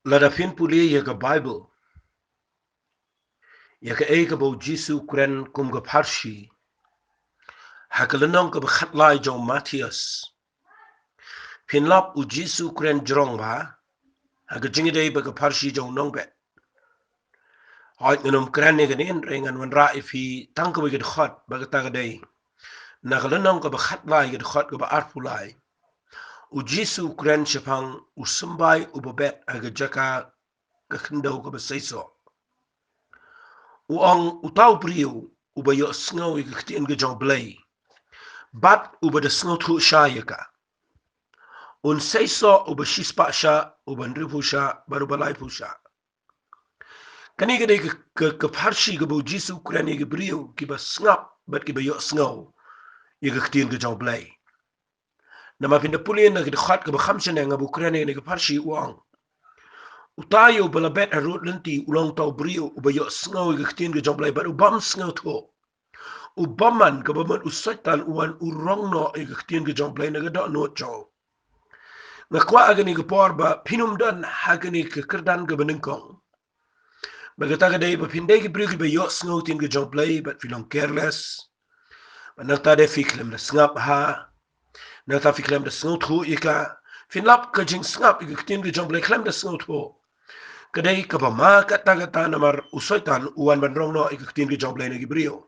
Ladafin puli ya ka Bible, ya ka eka bo Jisu kren kum ga parshi, hakalanong ka bakhatlay Jong Matthias. Pinlap u Jisu kren jrong ba, haka jingide ba ka parshi Jong nongbet. Hoyt nganum kren ne ganin rengan wan ra ifi tangka ba ka khot ba ka tagaday. Nakalanong ka bakhatlay ka khot ka ba arpulay. U Jisu kren shapang u sumbay u babet haka jaka ka khindaw ka ba sayso. Uang utaw priyo uba yo sngaw i ktiin ga Jong Blei. Bat uba da sngaw tu shaya ka. Un seiso uba shispa sha uba nripu sha baru balai pu sha. Kani ga de ka parshi ga bu Jisu kurani ga priyo ki ba snap bat ki ba yo sngaw i ktiin ga Jong Blei. Nama pinda pulien na ki khat ka ba khamshan nga bu kurani ga parshi uang. Utayo balabet harut lenti ulang tau brio uba yo sngaw i ktiin ga Jong Blei bat ubam sngaw tu. Ubaman kabaman usaitan uwan urongno i ktiin ga Jong Blei na ga do no Jong. Nga kwa agani ga porba pinum dan hagani ka kerdan ga benengkong. Bagata ga day ba pinday ga brio ba yo sngaw tin ga Jong Blei but filong careless. Nagta de fiklem na snap ha. Nagta fiklem da sngaw tu ika. Finlap ka jing snap i ktiin ga Jong Blei klem da sngaw tu. Kaday ka ba ma kata namar usaitan uwan banrongno i ktiin ga Jong Blei na ga brio.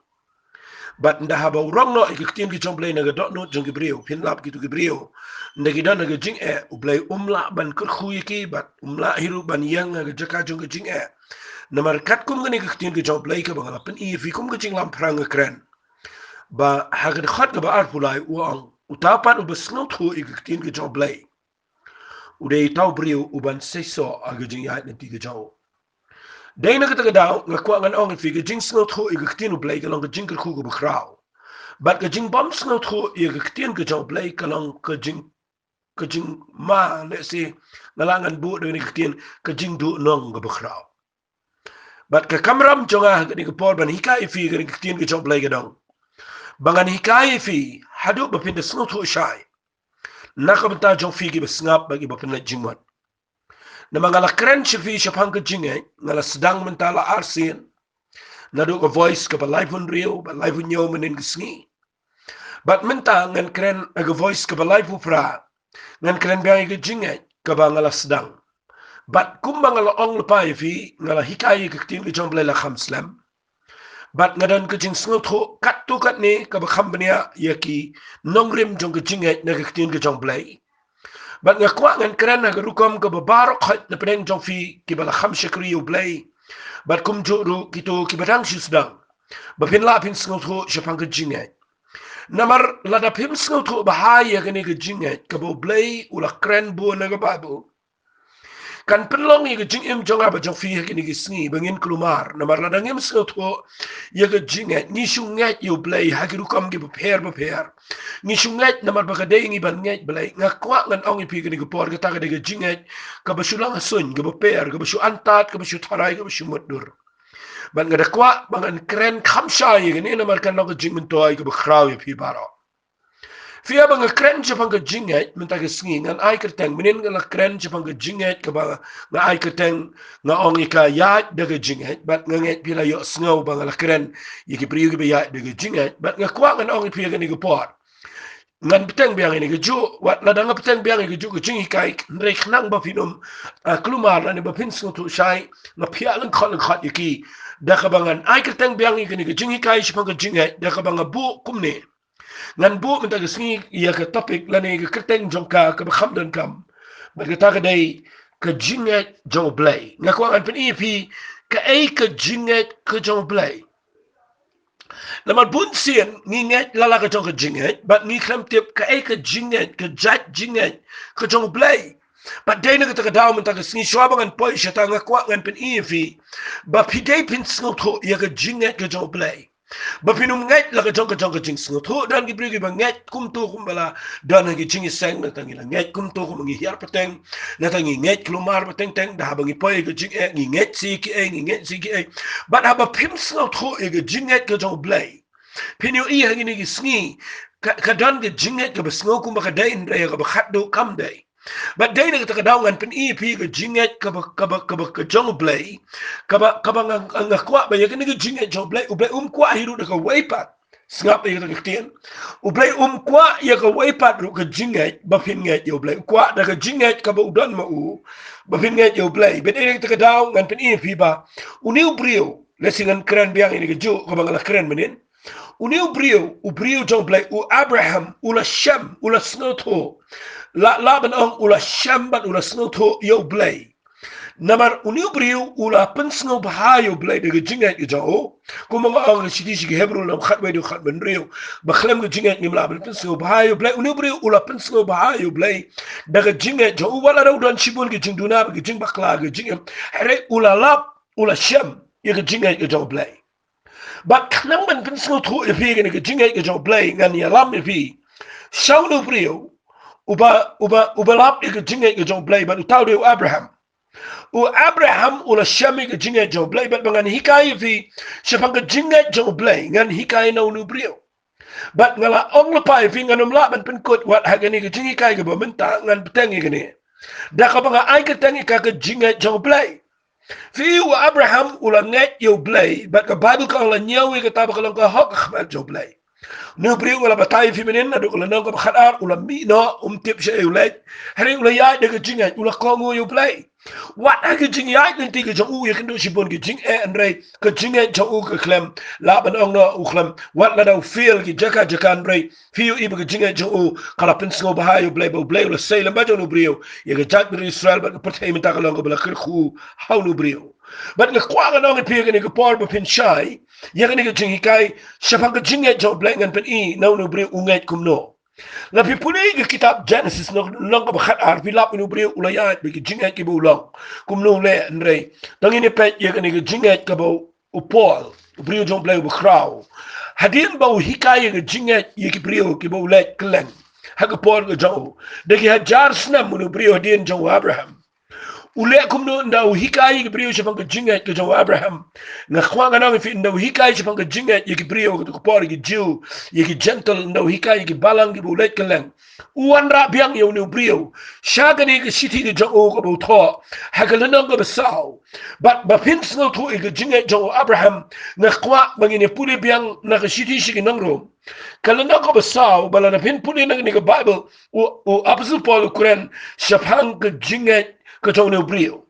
But ndahaba urongno ikaktin ki Jong Blei naga dotno jong Gibreo pinlap gitu Gibreo nagida naga jing ublay umla ban kurkhuy ki but umla hiru ban yang naga jaka jong jing namar kat kum gani ikaktin ki Jong Blei ka bangala pen fi kum ka jing lam prang kren ba hagad khat ka ba arpulai uang utapat ubasnot khu ikaktin ki Jong Blei uday taw Breo uban seso aga jing yat nanti ka Jong Dai na kata daw nga kwa ngan ong fi jing snot ho i gaktin Blei ka long ka jing ku ga bakraw. But ka jing bom snot ho i gaktin ka Jong Blei ka long ka jing ma let's say ngalangan bu de gaktin ka jing du nong ga bakraw. But ka kamram jonga ga ni ka por ban hikai fi ga gaktin ka Jong Blei ka dong. Bangan hikai fi hadu ba pinda snot ho shai. Nakabta jong fi gi basngap bagi ba pinda jingwan. Na mga lakren siya fi siya pang kajingay, nga sedang mentala arsin, na do ka voice ka pa live on rio, ba live on nyo manin kasngi. But menta ngan kren aga voice ka pa live upra, ngan kren biyang kajingay, ka ba nga sedang. But kung mga laong lapay fi, nga hikay kaktin ka Jong Blei la khamslam, but nga dan kajing sngot ho, kat tukat ni, ka ba kambanya, yaki, nongrim jong kajingay, na kaktin ka Jong Blei. But nga kwa ngan kren na garukom ka babarok hat na peneng Jong fi kibala khamsha kriyo Blei. But kum juru kito kibadang shisdang. Bapin lapin sngoto siya ka Jingngeit. Namar ladapim sngoto bahaya gani ka Jingngeit ka bo Blei ula kren bo na ka Bible. Kan penlong i ka Jingim Jong aba Jong fi gani ka sngi bangin kelumar. Namar ladangim sngoto ya ka Jingngeit ngisungait yo Blei hagirukom ki baper. Ngisungait namar bakaday ng iban ngait Blei nga kwa ngan ong ipi gani ka por ka taga ka Jingngeit ka basu lang asun ka baper ka basu antat ka basu taray ka basu mutdur. Ban nga dakwa bangan kren khamshay gani namar kan ka Jing mentoy ka bakraw ya pi baro. Fia bang kren siya pang ka Jingngeit mentag sngi ngan ay kerteng menin nga kren siya pang ka Jingngeit ka ba nga ay kerteng nga ong ika yat daga Jingngeit bat nga ngait pila yo sngaw bang kren yiki priyo ki ba yat daga Jingngeit bat nga kwa ngan ong ipi gani ka por. Ngan peteng biang ini keju wat ladang peteng biang ini keju kucing ikai mereka nang bafinum kelumar lani bafin sengutu syai ngapia lengkot iki dah kabangan ai keteng biang ini kucing ikai sepang kucing dah kabangan bu kumne ngan bu minta kesengi ia ke topik lani ke keteng jongka ke bakham dan kam berkata kedai ke Jingngeit Jong Blei ngaku an pen ipi ke ai ke Jingngeit ke Jong Blei. Namal bunsian nginget lala ka Jong ka Jingngeit, but ngi klem tip ka ka Jingngeit, ka jat Jingngeit, ka Jong Blei. But day na kita ka daw man taga singi swabangan po siya ta nga kwa ngan pen ifi, ba piday pin sngot ho ya ka Jingngeit ka Jong Blei. Ba pinumngait la ka Jong ka Jing sngot ho dan gi brigi ba nget kumto kumbala dan ngi jingi seng na tangi la nget kumto kum ngi hiar pateng na tangi nget klumar pateng teng da ba ngi po ka Jing ngi nget si ki but haba pim sngot ho ya ka Jingngeit ka Jong Blei. Pinyo iya ngi ngi sngi ka dan ka Jingngeit ka basngo kum ba ka dain ra ka ba khatdo kam dai. But day na kadaw ngan pen EP ka Jingngeit ka Jong Blei ka ngakwa ba yakin ka Jingngeit Jong Blei u Blei kwa hiru ka waipat ngap ya ka tien u Blei kwa ya ka waipat ru ka Jingngeit ba pin nget yo Blei kwa da ka Jingngeit ka ba udan ma u ba pin nget yo Blei bet day ka kadaw ngan pen EP ba uniu brio lesingan keren biang ini ka jo ka bangala keren menin uniu brio Jong Blei u Abraham ula Shem ula Snotho la ban ang ula Shambat ula Snotho yo Blei namar uniu brio ula pensngo bahayo Blei de Jingngeit ge jo ko mga ang sidi sigi Hebrew lam khat do khat ban rio ba khlem ge Jingngeit ni la ban pensngo bahayo Blei uniu brio ula pensngo bahayo Blei de Jingngeit jo wala raw don shibul ge jingduna ge jing bakla ge jing hare ula lap ula Shem ye ge Jingngeit ge jo Blei but khlem ban pensngo tho e fi ge Jingngeit ge jo Blei ngan ya lam e fi shaunu brio uba lap ge Jingngeit ge jo Blei ba utau de Abraham u Abraham ula Shem ge Jingngeit jo Blei but ngan hikai fi shapang ge Jingngeit jo Blei ngan hikai no nu brio but ngala ong lepai fi ngan la ban pen kot wat ha ge ni ge jingikai ge ba menta ngan peteng ge ni da ka banga ai ge tengi ka ge Jingngeit jo Blei fi u Abraham ula nget yo Blei but ka Bible ka la nyawi ge tab ka lang ka hok khmat jo Blei nu brio ula batai fi menin adu ula nang ka khatar ula mi no tip she ulet hari ula ya de ge Jingngeit ula ko ngo yo Blei wat ake Jingngeit nanti ke jong u yakin do sibon ke jing andre ke Jingngeit jong u ke klem la ban ong no u klem wat la do feel ki jaka andre fiu ibe ke Jingngeit jong u kala pensngo bahayo Blei bo Blei la sei lamba jong brio ye ke jak bi Israel ba ke pertai menta kalong ke bla khu how no brio but ke kwa ga no ke pie ke por ba pin shai yakin ke jingikai shapang ke Jingngeit jong Blei ngan pen I no brio unget kum no la pi puli ke kitab Genesis no long ka khat ar pilap inu brio ulayat bi Jingngeit ke bulong kum no le andre tang ini pet ye ke Jingngeit ka bo u Paul brio jong Blei u krau hadin ba u hikai ke Jingngeit ye ke brio ke bo le kleng ha ke Paul ke jong de ke hajar snam inu brio din jong Abraham ule kum no ndau hikai ke brio shapang ke Jingngeit ke jong Abraham nga kwa nga nang fi ndau hikai shapang ke Jingngeit ye ke brio ke Paul ke Jew ye ke gentle ndau hikai ke balang ke bulet ke leng uan ra biang yo no brio shaga ni ke city ke jong o ko bo tho ha ke lenang ke besau but ba pin sngo to ke Jingngeit jong Abraham nga kwa bangine puli biang na ke city shi ke nang ro kalau nak kau besar, bala na pin puli nang ni ke Bible, u apostle Paul ukuran shapang ke Jingngeit ke jong no brio.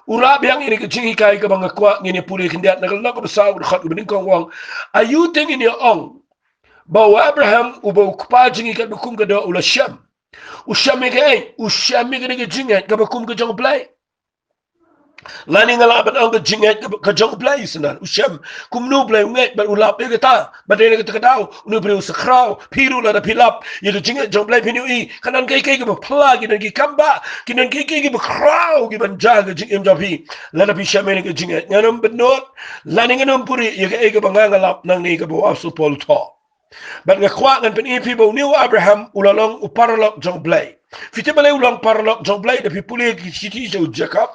Ura biang ini ke jingikai ke bang kwa ngini puli kendiat nak kau besar u khat bening kong wang. Ayu teng ini ong bawa Abraham u bau kupa jingikai bekum ke do ula Shem. U Shem ke Jingngeit ke bekum ke jong Blei. Lani ngalaban ang ke Jingngeit ke jong Blei senan usam kum nu Blei nget ba ulap ye ta ba de ke daw nu brio sakrau piru la da pilap ye ke Jingngeit jong Blei pinu I kanan ke ba plag ni ke kamba kinan ke ba krau ki ban jaga Jingngeit jong pi la da pi shamene ke Jingngeit nganam benot lani nganam puri ye ke ba ngalap nang ni ke bo apostle Paul to but ngakwa ngan pen ipi bo ni Abraham ulalong uparalok jong Blei fite bale ulang paralok jong Blei da pi puli ki city jo Jacob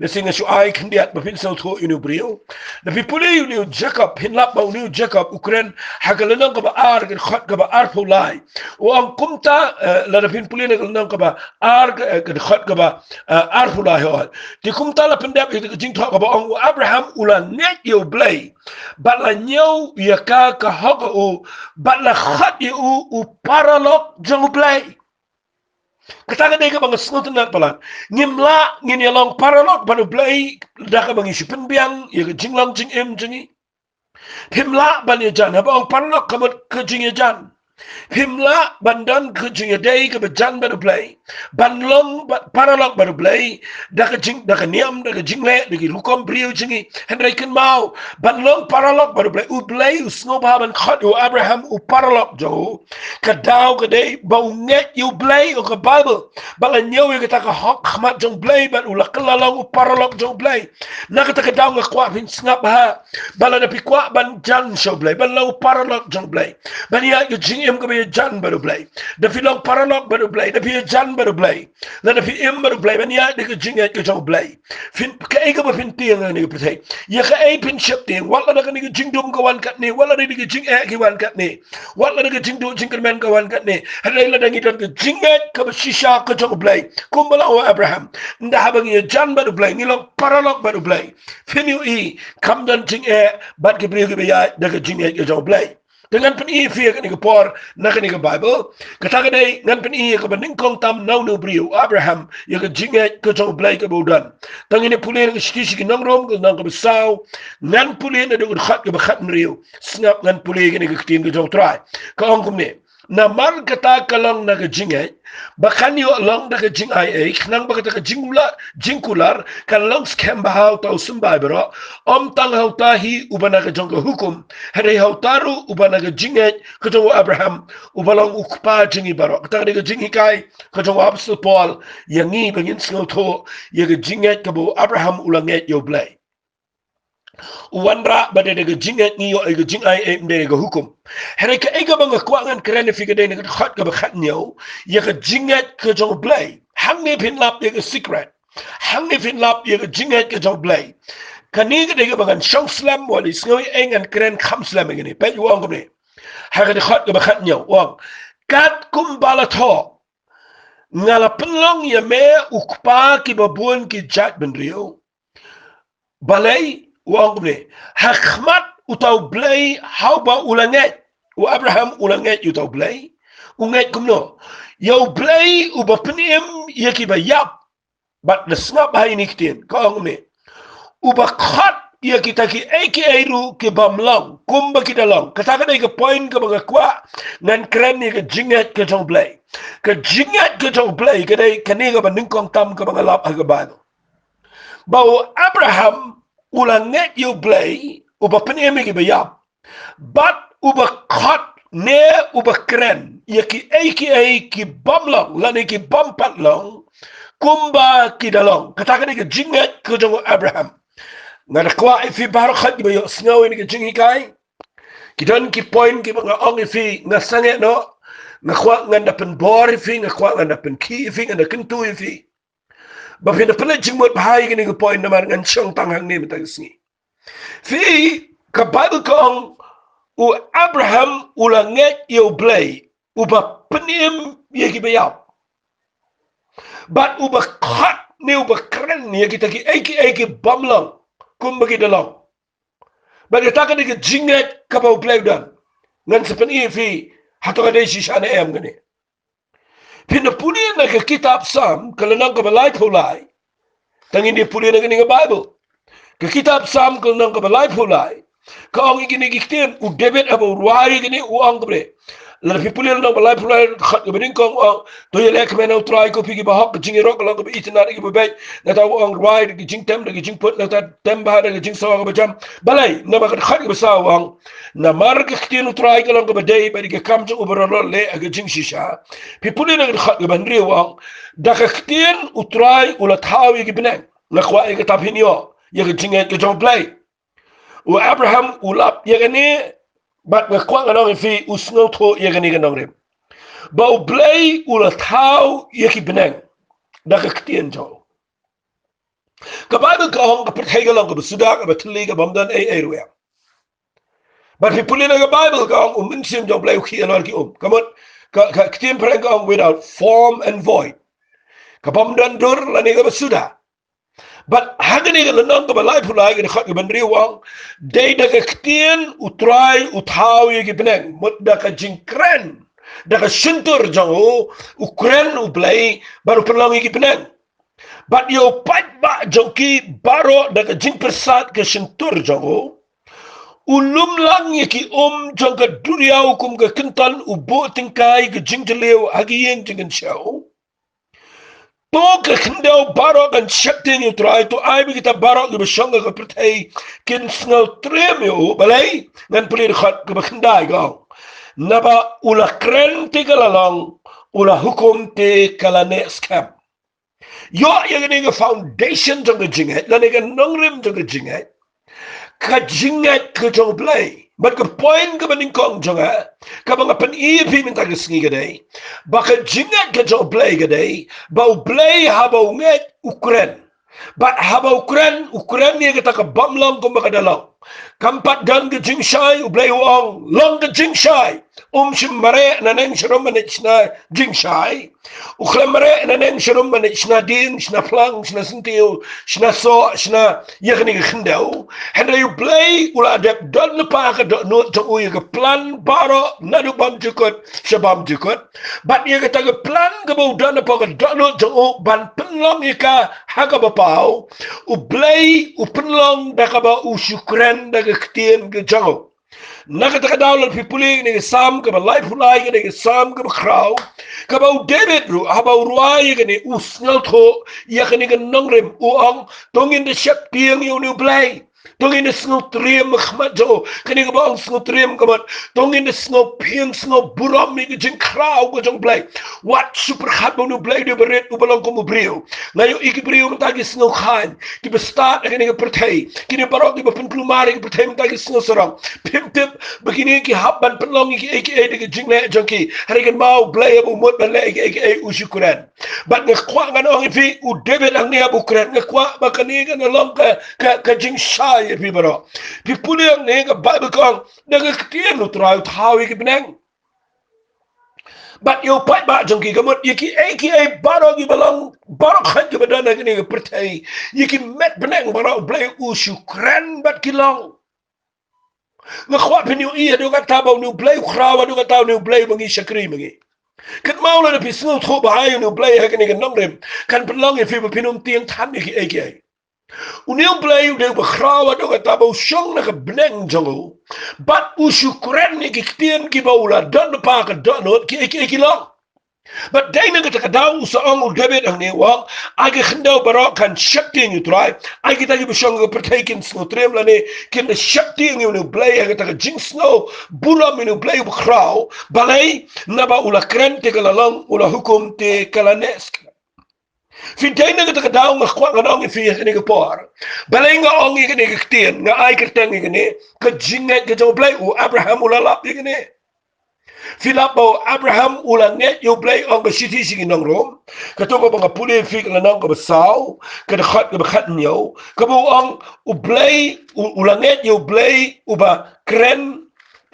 le singa shu ai kendiat ba pin so tho inu brio da pi puli inu Jacob hinlap ba inu Jacob ukren hagalanang ka ba ar ke khat ka ba ar pulai o ang kumta la da pin puli nang ka ba ar ke khat ka ba ar pulai ho di kumta la pendap ke jing tho ka ba ang Abraham ulan net yo Blei ba la nyau ya ka hoga o ba la khat yo u paralok jong Blei kataga dega bang sngoten na pala ngimla ngin yalong paralok banu Blei daka bang isipin biang ye jinglang jingim jingi himla ban ye jan habang paralok kamot ke jingi jan himla bandan ke jingi dei ke jan banu Blei banlong paralok banu Blei daka niam daka jingle daki lukom brio jingi henry ken mau banlong paralok banu Blei u Blei u sngoba ban khat u Abraham u paralok jo kadau ke dei bau nget u Blei o ke Bible bala nyawi ke taka hok khmat jong Blei ban u lakalong u paralok jong Blei na ke taka dau ngakwa fin snap ha bala na pikwa ban jan show Blei ban lau paralok jong Blei ban ya ke jingi im ka be jan baru Blei da filong paralog baru Blei da pi jan baru Blei la da fi im baru Blei ban ya de ka Jingngeit ka jong Blei fin ka ai ka ba fin tiang ni ka pe ya ka ai pin ship tiang wala da ka ni ka jingdum ka wan kat ni wala da ka jing ki wan kat ni wala da ka jingdu jingkermen ka wan kat ni hadai la da ngi dan ka Jingngeit ka ba shisha ka jong Blei kumbala wa Abraham nda habang ya jan baru Blei ngilong paralog baru Blei fin yu i kam dan bat ke bri ke ya da ka Jingngeit ka jong Blei dengan pen i fi ka ni ka por na ka ni ka Bible kata ka dai ngan pen i ka ba ning kong tam nau no brio Abraham ya ka Jingngeit ka jong Blei ka bodan tang ini pulin ka ski ki nang rom ka nang ka besau ngan pulin da ka khat ka ba khat rio snap ngan pulin ka ni ka tin ka jong trai ka ong kum ni na man kata kalong na ka Jingngeit bakan yo long da ka Jingngeit nang ba kata ka jingkular kan long scam ba hau tau sumbai bro tang hau tahi ubana ka jong ka hukum hare hau taru ubana ka Jingngeit ka jong Abraham ubalong ukpa jingi baro kata ka Jingngeit ka jong Apostle Paul yangi bangin sngo to ya ka Jingngeit ka bo Abraham ulanget yo Blei Wandra bade de Jingngeit ni yo ga Jingngeit de ga hukum hare ka ega bang kwa ngan kren fi ga de ga khat ga khat nyo ya ga Jingngeit ka jong Blei hang ne pin lap ya ga secret hang ne pin lap ya ga Jingngeit ka jong Blei kani ga de ga bang shong slam wali snoi eng an kren kham slam ga ni pe wong ni ha ga de khat ga khat nyo wong kat kum bala tho ngala penlong ya me ukpa ki babun ki jat ben rio balai wong ni hakmat utau Blei how ba ulanget u Abraham ulanget utau Blei unget kumno yo Blei u ba penim yaki ba yap bat the snap hai ni ktin ko ni u ba khat yaki taki eki airu ke bamlang kumba kita long kata ka dai ka point ka ba kwa ngan kren ni ka Jingngeit ka jong Blei ka Jingngeit ka jong Blei ka dai kani ka ba ningkong tam ka ba lap ha ka ba bau Abraham ulanget yo Blei uba penemi ki bayap bat uba khat ne uba kren yaki ki bamlong lani ki bampat long kumba ki dalong kata ka Jingngeit ka jong Abraham ngada kwa ifi bar khat ki bayo sngaw ni ka jingi kai ki don ki point ki mga ong ifi ngasange no ngakwa nganda pen bor ifi ngakwa nganda pen ki ifi nganda kentu ifi ba pina pala jingmot bahai gini ko point naman ngan siyang tanghang ni matag singi fi ka Bible kong u Abraham ulanget yo Blei uba penim yaki bayap bat uba khat ni uba keren yaki taki eki bamlang kumbagi dalong bagi taka ni ka Jingngeit ka ba Blei dan ngan sa panifi hato ka day sisya na em gani pinapunin na ka kitab Psalm kalanang ka balay pulay tang hindi punin na ganing Bible ka kitab Psalm kalanang ka balay pulay ka ang iginigiktin u David abo ruwari gani u ang kabre lalapi punin na balay pulay khat ka baning kong ang toyelek men au try ko pigi bahak jingirok kalang ka ba itin na rin ibabay na tao ang ruwari na gijing tem na gijing put na temba na gijing sawa ka ba jam balay na makat khat ka ba sawang na margiktin u try ka lang ka ba day ba di ka kam jang ubaralol le aga jing shisha pipuli na khat ka ba nriwang dakaktin u try ulat hawi ki binang na kwa ka tapin yo ya ka Jingngeit ka jong Blei u Abraham ulap ya gani bat nga kwa nga nong fi usngaw to ya gani ka nong rim ba u Blei ulat haw ya ki binang dakaktin jo ka Bible ka hong ka pertay ka lang ka basuda ka batili ka bamdan ay ruya but pipuli na ka Bible ka hong uminsim jong Blei ki anwar ki kamot ka ktin pereng ka hong without form and void ka bamdan dur lani ka basuda but hagani ka lanang ka balay pulay ka khat ka bandriwang day da ka ktin utray uthawi ki pineng mut da ka jingkren da ka sintur jang ukren u Blei baru perlangi ki pineng but yo pat ba joki baro da ka jingpersat ka sintur jang ulum lang ki jang ka duriyaw kum ka kentan ubo tingkai ka jingjelew agiyeng jingan siyaw to ka khindaw baro kan shakting you try to ai bi kita baro ka shonga ka pertay kin sngal trem yo balay ngan pulir khat ka khandai ga naba ula kren te kalalong ula hukum te kalane scam yo yang nga foundation jong ka Jingngeit lan nga nongrim jong ka Jingngeit ka Jingngeit ka jong Blei But ke point ke bening kong jonga, ka bang pen pi minta ke sngi gede, ba ke Jingngeit ke jo Blei gede, ba Blei haba nget Ukraine. But haba Ukraine ni kita ke bamlang ko makadalang. Kampat gan ke Jingshai Blei wong, long ke Jingshai. Shimare na neng shirum manich na Jingshai. Uklemare na neng shirum manich na din, shna plang, shna sintiu, shna so, shna yakni khindau. Henry you Blei ula adep don lepa ke dok not to uye ke plan baro nadu bam jukut, shabam jukut. But ye kita ke plan ke bau don lepa ke dok not to u ban penlong ika haga bapau. U Blei u penlong dakaba u Ukraine da ke ktien ke Jong. Nakataka dawlan pipuling ni sam ka balay pulay ka ni sam ka bakraw ka ba David ru habaw ruay ka ni usngal tho ya ka ni ka nongrem uang tongin de shep tiang yu ni Blei tongin de sngo triem khmat jo ka ni ka ba sngo triem ka mat tongin de sngo piang sngo buram mi ka jing kraw ka jong Blei wat super khat bo ni Blei de beret u balong ko mo brio ngayo iki brio mtagi sngo khan ki bestat ka ni ka perthai ki ni barok ki bapun plumari ki perthai mtagi sngo sarang pim tip begini ki habban pelong ki aka de Jingngeit jonki harikan mau Blei abu mut bale aka Ukraine bat ngakwa nganong ifi u David ang ni abu Ukraine ngakwa bakani kan long ka Jingshai pi baro pi puliang ne ka Bible kong nagaktian no trau thawi ki benang bat yo pat ba jonki gamot yiki aka baro ki balong baro khat ki badana ki ni pertai yiki met benang baro Blei Ukraine bat kilong ngakwa pinyo iya do kata bau ni Blei krawa do kata ni Blei mangi shakri mangi kat maula na pisnul tho bahaya ni Blei ha kan nongrem kan pelong e fi pinum tiang tan ki aka uniu Blei de krawa do kata bau shong na ka bneng jongo bat Ukraine ni ki tien ki baula don pa ka don ki aka long but dayna ka takadaw sa ang David ang niwang ay kindaw barok kan shakti ni try ay kita gi bisong ga partaken sno trem la ni kin the shakti ni Blei ay kita jing snow bula ni Blei bukraw balay na ba ula krente kala lang ula hukum te kala nesk fin dayna ka takadaw nga kwa nga nang ifi ni ka por balay nga ang ni ka tien nga ay kerteng ni ka Jingngeit ka Blei u Abraham ula lap ni Filapo Abraham ulang net yo Blei ang ka city sige nang Rom kato ka mga puli fik la nang ka basaw ka dakhat ka bakhat niyo ka ang u Blei ulang net yo Blei uba kren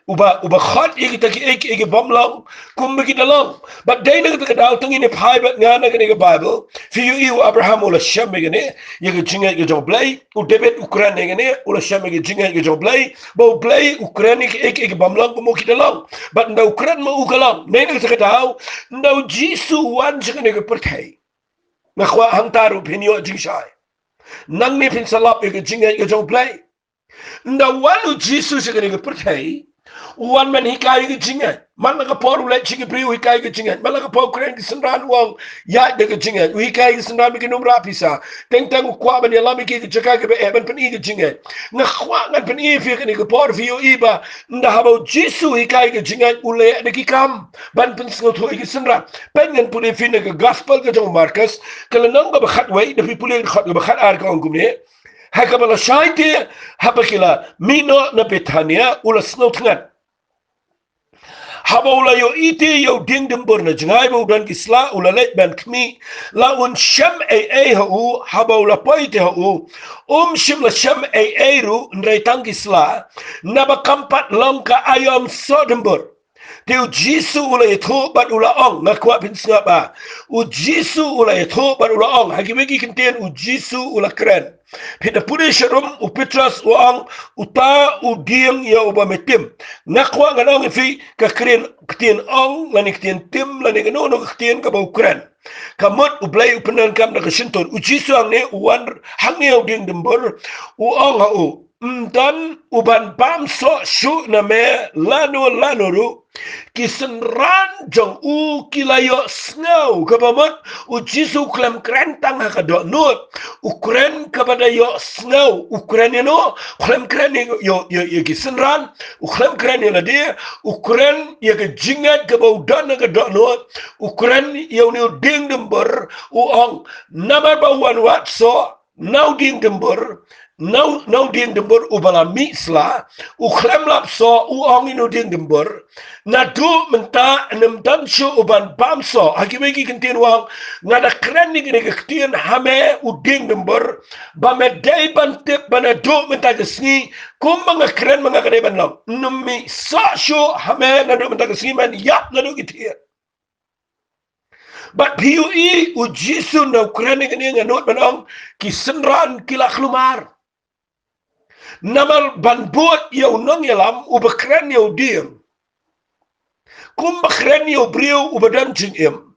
uba khat iki taki bamlang kum lang but day na ka daw tungin ni private nga na ka Bible fi yu Abraham ula shem gani ye ka Jingngeit ka Blei u David Ukraine gani ula shem ka Jingngeit ka Blei bo Blei Ukraine iki bamlang kum lang but na Ukraine mo ugalang nay na ka daw na Jisu wan sa ka pertai na kwa hangtaru pinyo Jingshai nang ni pinsalap ka Jingngeit ka Blei na wanu Jisu sa ka pertai Wan man hikai ke Jingngeit man ka por ulet chigi priu hikai ke Jingngeit man ka por kren ki sendran wang ya de ke Jingngeit hikai ke sendran mi ke numra pisa teng kwa ban ya lami ke jaka ke be ban pen ke Jingngeit na kwa ngan pen fi ke ni ke por fi iba nda habo Jisu hikai ke Jingngeit ule de ki kam ban pen sngo thoi ke sendran pen ngan pune fi ne ke gospel ke jong Marcus ke lenong ka bakhat wei de pi pule khat ka bakhat ar ka ngum ne hakabala shaite habakila mino na Betania ula snow tngat habaula yo ite yo ding dembur na jngai bo dan kisla ula let ban kmi la un sham a hu habaula poite hu shim la sham a ru ndrai tang kisla na ba kampat longka ayam sodembur Teu Jisu ula itu bat ula ong ngakwa pinsnga ba. U Jisu ula itu bat ula ong. Hagi bagi kentian u Jisu ula keren. Pita pudi syarum u Petras u ong uta u diang ya uba metim. Ngakwa nganong ifi ka keren ketian ong lani ketian tim lani kanono ketian ka bau keren. Kamut u Blei u penan kam na kasinton. U Jisu ang ne u wan hangi au diang dembur u ong ha u. Dan uban pam so shu na me lano ru kisenran jong u kilayo snow kabamot u Jisu klem krentang ha kado nut ukren kabada yo snow ukren no klem kren yo kisenran uklem kren yo dia ukren yo ke Jingngeit kabau dan kado nut ukren yo ni ding dember u ong namar bawan wat so now ding dembur Nau ding dembur ubala misla u klemlap so u ong inu ding dembur na du menta nem dan shu uban bamso hakimegi kentin wang ngada kren ni gini kentin hame u ding dembur ba me dei ban tip bana du menta gesni kum manga kren manga kare ban long numi sa shu hame na du menta gesni man yap na du gitia but PUE u jisu na kren ni gini nganut banong kisenran kila klumar namal ban buat yau nong yalam u bekren yau diem kum bekren yau briu u badan jingem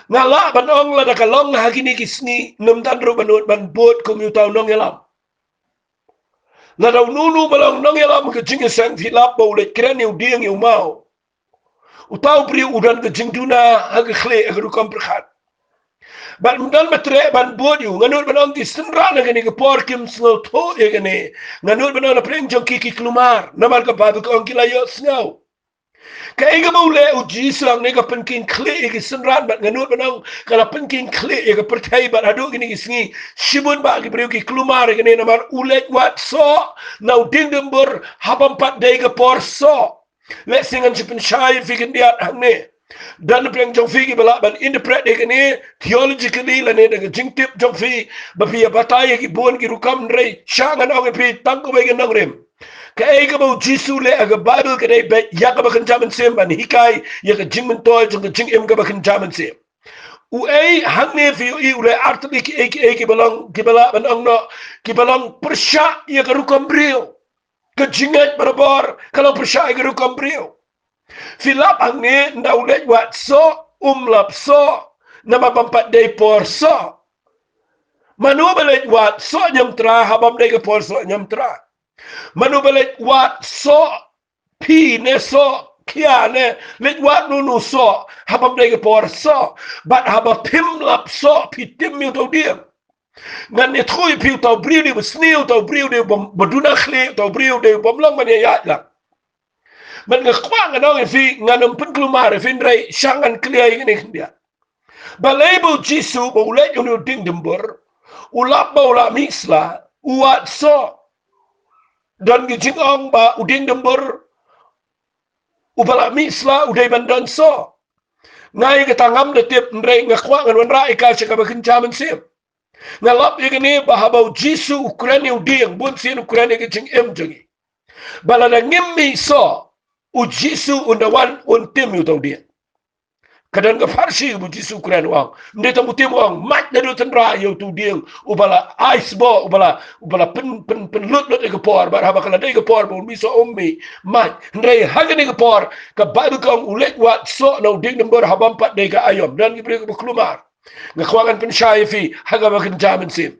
ngala ban ong la dakalong hagini kisni num dan ru banut ban buat kum yu tau nong yalam la dau nunu balong nong yalam ke jing sang filap bau le kren yau diem yau mau u tau briu u dan ke jing duna hag khle agru kam perkhat ban mudan matre ban bodu nganut banong di senran ngani ke por kim snow to ngani nganut banong na preng jong kiki klumar namal ka babu ko kila yo snow kay ga mole u jislang ne ka penkin kle ke senran ban nganut banong kala penkin kle ke pertai ban adu gini sngi shibun ba ki breu ki klumar ngani namar ulet wat so now dingdembur habam pat dei ke por so let's sing and chipin shy fikin diat hangne dan preng jong fi ki bala ban interpret de kene theologically la ne de jing tip jong fi ba pi batai ki bon ki rukam rei shangan ong pi tang ko be nang rem ka e ka bo jisu le aga bible ka dei be ya ka ba kan jaman sem ban hikai ya ka jing men toy jong jing em ka ba kan jaman sem u e hang ne fi u le artli ki ki balong ki bala ban ong no ki balong persha ya ka rukam brio ka jinget barabor kalau persha ya ka rukam brio Filap ang ni naulet wat so umlap so nama pampat day por so manu balet wat so nyam tra habam day por so nyam tra manu balet wat so pi ne so kia ne let wat nunu so habam day por so but haba pim lap so pi tim mi to dia ngan ne thui pi to briu di sniu to briu di boduna khli to briu di bomlang man ya la man ngekwang anong fi nganum pun klumar fin rei shangan clear ini dia balebo jisu bo le unu ding dembur ulap bo la misla uat so dan gijingong ba uding dembur ubala misla udai bandan so ngai ketangam de tip rei ngekwang an rai ka chaka bakin jaman sim ngalap igini bahaba jisu ukraini uding bun sin ukraini gijing em jangi balana ngimmi so u jisu undawan untim yu tau dia kadang ka farsi bu jisu kuran wang nde tamu tim wang mat na do tanra yu tu dia ubala ice bo ubala pen lut ke por bar haba kala de ke por bu mi so ummi mat ndai hagani ke por ka bible kong ulet wat so no ding number habam pat de ka ayom dan ki bre ke klumar ngakwangan pen shaifi haga bakin jamin sim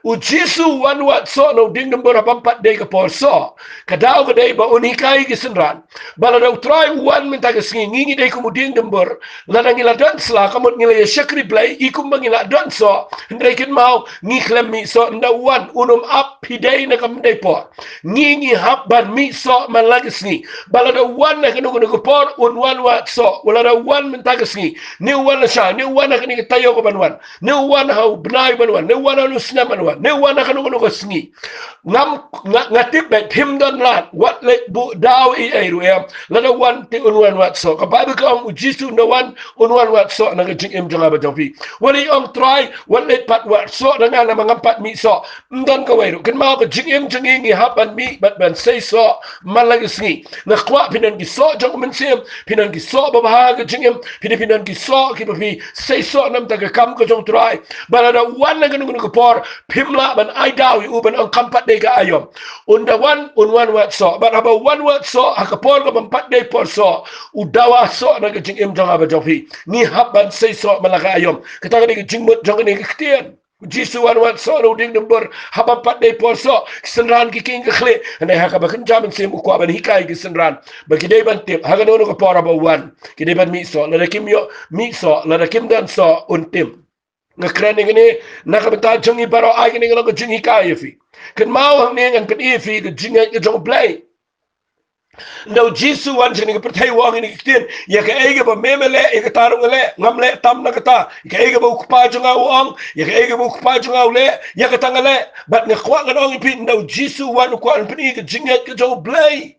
u jisu wan wat so no ding number habam pat de ka por so kadau ka de ba unikai ki senran bala daw try wan minta ka ngingi de ko ding number lanang ila dan sla kamot ngila ya shakri blai ikum bangila dan so ndai kin mau ngi klem mi so nda wan unum up pidei na kam de por ngingi hab ban mi so man lagi sngi bala daw wan na kanu ko por un wan wat so wala daw wan minta ka ni wan na sha ni wan na kani tayo ko banwan ni wan hau bnai banwan ni wan nu snam banwan ni wan na kanu ko sngi ngam ngatip bet him don lat wat le bu daw I ru em la daw wan ti un wan wat so ka bible ko jisu no wan unwan wat so na jing em janga ba jofi wali ong try wali pat wat so na nga na mga pat mi so ndon ka wayro kin ma ko jing em jangi ngi hapan mi bat ban say so malag sngi na kwa pinan gi so jong men sem pinan gi so ba ha ga jing em pinan gi so ki ba fi say so nam ta ka kam ko jong try bala da wan na gnu ko por pimla ban ai daw u ban ong kam pat de ga ayom unda wan unwan wat so but aba wan wat so ha ka por ko ban pat de por so udawa so na ga jing em janga ba jofi ni haban say so malaka ayom kata ni jingmut jong ni kitian jisu wan wat so no ding number haban pat de por so senran ki king khle ne ha ka ba kan jaman sem ko ban hikai ki senran ba ki de ban tip ha ga no ko por ba wan ki de ban mi so la kim yo mi so la kim dan so untim ngakran ni na ka bata jongi baro ai ni lo ko jingi kai fi kan mau ne ngan kan fi ki Jingngeit ki jong Blei Ndau Jisu wan sini pertai wang ini kitien ya ka ege ba memele ya ka tarung le ngamle tam na kata ka ege ba ukpa junga wang ya ka ege ba ukpa junga le ya ka tangale bat ne kwa ngang ipin ndau Jisu wan kwa pini ka Jingngeit ka Jong Blei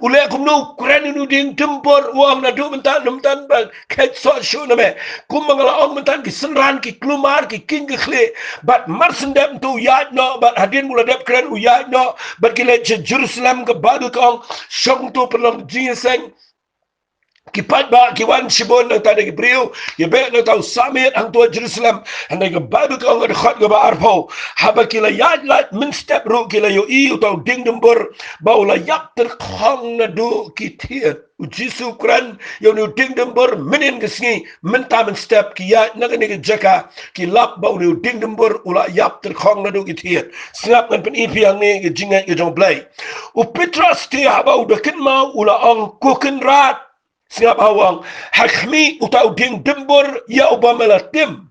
ule kum no kren nu ding tempor wang na du mentan ba ket so shu na me kum mangala ong mentan ki senran ki klumar ki king ki khle bat marsen dem tu ya no bat hadin mula dep kren u ya no bat ki le Jerusalem ka badu kong shong tu pelong jinseng kipat ba kiwan sibon na tadi Hebreu ya be na tau samit ang tua Jerusalem anda ke babu ka ang khot ke ba arpo haba kila yad lat min step ru kila yo i tau ding dembur ba ula yak ter khong na du kitir u Jisu kran yo nu ding dembur minin kesngi min ta min step ki ya na ke jaka ki lap ba nu ding dembur ula yak ter khong na du kitir snap kan pen ipi ang ni ke Jingngeit ke Jong Blei u Petrus ti haba u dekin mau ula ang kuken rat Singap awang hakmi utau ding dembur ya ubamela tim